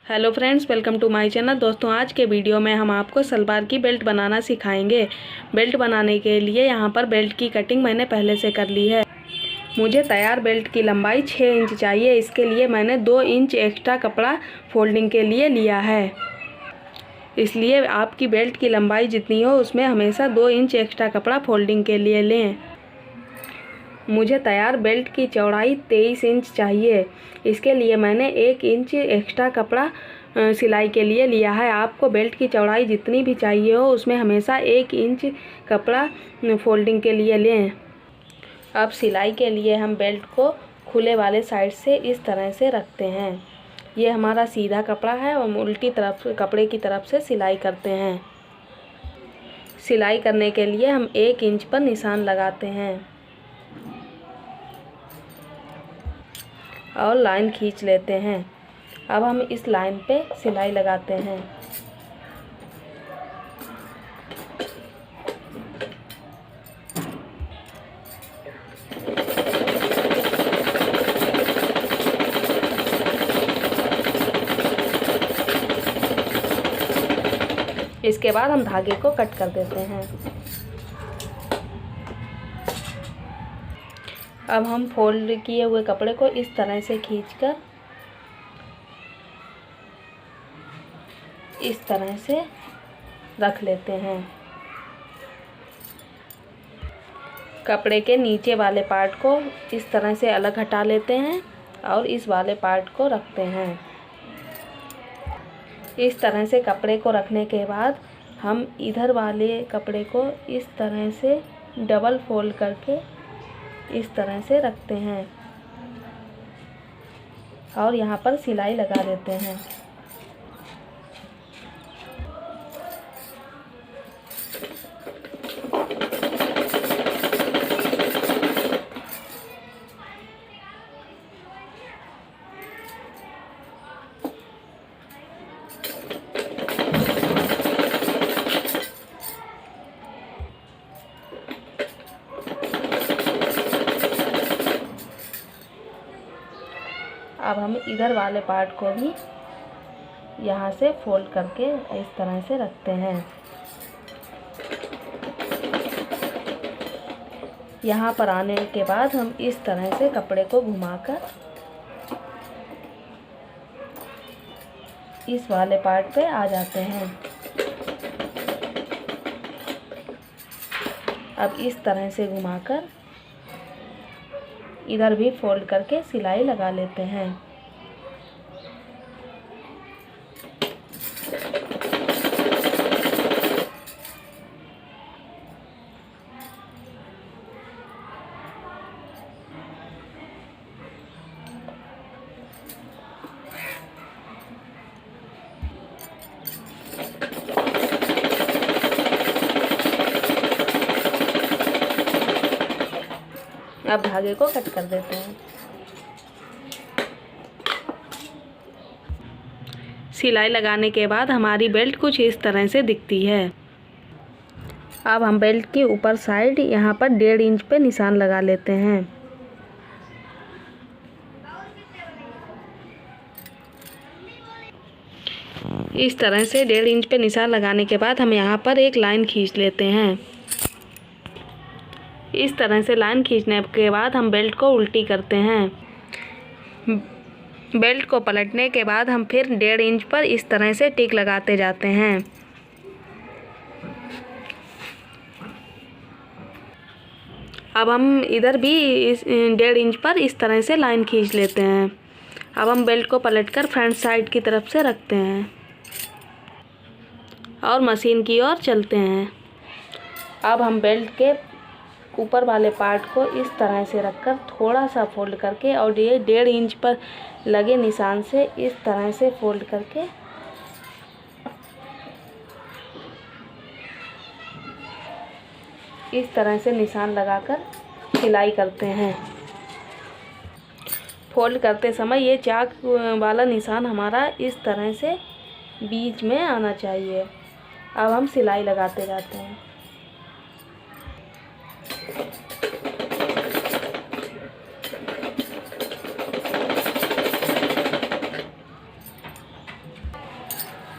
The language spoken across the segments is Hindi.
Hello friends, welcome to my channel. दोस्तों, आज के वीडियो में हम आपको सलवार की बेल्ट बनाना सिखाएंगे। बेल्ट बनाने के लिए यहाँ पर बेल्ट की कटिंग मैंने पहले से कर ली है। मुझे तैयार बेल्ट की लंबाई 6 इंच चाहिए। इसके लिए मैंने 2 इंच एक्स्ट्रा कपड़ा फोल्डिंग के लिए लिया है। इसलिए आपकी बेल्ट की लंबाई जितनी हो उसमें हमेशा 2 इंच एक्स्ट्रा कपड़ा फोल्डिंग के लिए लें। मुझे तैयार बेल्ट की चौड़ाई 23 इंच चाहिए। इसके लिए मैंने 1 इंच एक्स्ट्रा कपड़ा सिलाई के लिए लिया है। आपको बेल्ट की चौड़ाई जितनी भी चाहिए हो उसमें हमेशा 1 इंच कपड़ा फोल्डिंग के लिए लें। अब सिलाई के लिए हम बेल्ट को खुले वाले साइड से इस तरह से रखते हैं। ये हमारा सीधा कपड़ा है और उल्टी तरफ कपड़े की तरफ से सिलाई करते हैं। सिलाई करने के लिए हम 1 इंच पर निशान लगाते हैं और लाइन खींच लेते हैं। अब हम इस लाइन पे सिलाई लगाते हैं। इसके बाद हम धागे को कट कर देते हैं। अब हम फोल्ड किए हुए कपड़े को इस तरह से खींचकर इस तरह से रख लेते हैं। कपड़े के नीचे वाले पार्ट को इस तरह से अलग हटा लेते हैं और इस वाले पार्ट को रखते हैं। इस तरह से कपड़े को रखने के बाद हम इधर वाले कपड़े को इस तरह से डबल फोल्ड करके इस तरह से रखते हैं और यहाँ पर सिलाई लगा देते हैं। अब हम इधर वाले पार्ट को भी यहाँ से फोल्ड करके इस तरह से रखते हैं। यहाँ पर आने के बाद हम इस तरह से कपड़े को घुमाकर इस वाले पार्ट पे आ जाते हैं। अब इस तरह से घुमाकर इधर भी फोल्ड करके सिलाई लगा लेते हैं। अब धागे को कट कर देते हैं। सिलाई लगाने के बाद हमारी बेल्ट कुछ इस तरह से दिखती है। अब हम बेल्ट की ऊपर साइड यहाँ पर 1.5 इंच पे निशान लगा लेते हैं। इस तरह से 1.5 इंच पे निशान लगाने के बाद हम यहाँ पर एक लाइन खींच लेते हैं। इस तरह से लाइन खींचने के बाद हम बेल्ट को उल्टी करते हैं। बेल्ट को पलटने के बाद हम फिर 1.5 इंच पर इस तरह से टिक लगाते जाते हैं। अब हम इधर भी इस 1.5 इंच पर इस तरह से लाइन खींच लेते हैं। अब हम बेल्ट को पलटकर फ्रंट साइड की तरफ से रखते हैं और मशीन की ओर चलते हैं। अब हम बेल्ट के ऊपर वाले पार्ट को इस तरह से रखकर थोड़ा सा फोल्ड करके और ये 1.5 इंच पर लगे निशान से इस तरह से फोल्ड करके इस तरह से निशान लगाकर सिलाई करते हैं। फोल्ड करते समय ये चाक वाला निशान हमारा इस तरह से बीच में आना चाहिए। अब हम सिलाई लगाते जाते हैं।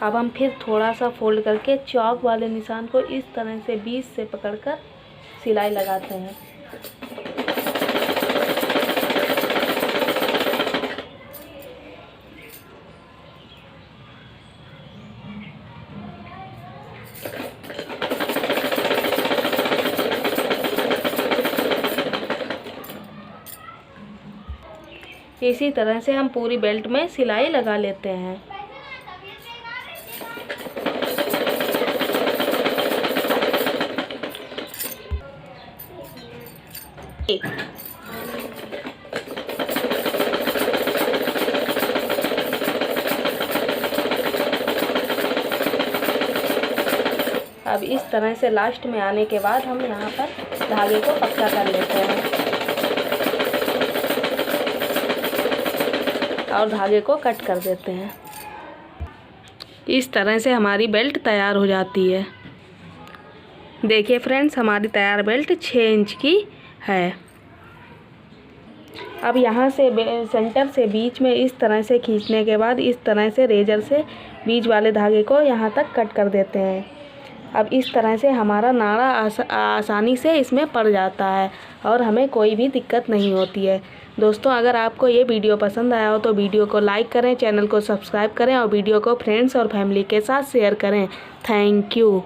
अब हम फिर थोड़ा सा फोल्ड करके चौक वाले निशान को इस तरह से बीच से पकड़कर सिलाई लगाते हैं। इसी तरह से हम पूरी बेल्ट में सिलाई लगा लेते हैं। अब इस तरह से लास्ट में आने के बाद हम यहाँ पर धागे को पक्का कर लेते हैं और धागे को कट कर देते हैं। इस तरह से हमारी बेल्ट तैयार हो जाती है। देखिए फ्रेंड्स, हमारी तैयार बेल्ट 6 इंच की है। अब यहाँ से सेंटर से बीच में इस तरह से खींचने के बाद इस तरह से रेजर से बीच वाले धागे को यहाँ तक कट कर देते हैं। अब इस तरह से हमारा नाड़ा आसानी से इसमें पड़ जाता है और हमें कोई भी दिक्कत नहीं होती है। दोस्तों, अगर आपको ये वीडियो पसंद आया हो तो वीडियो को लाइक करें, चैनल को सब्सक्राइब करें और वीडियो को फ्रेंड्स और फैमिली के साथ शेयर करें। Thank you.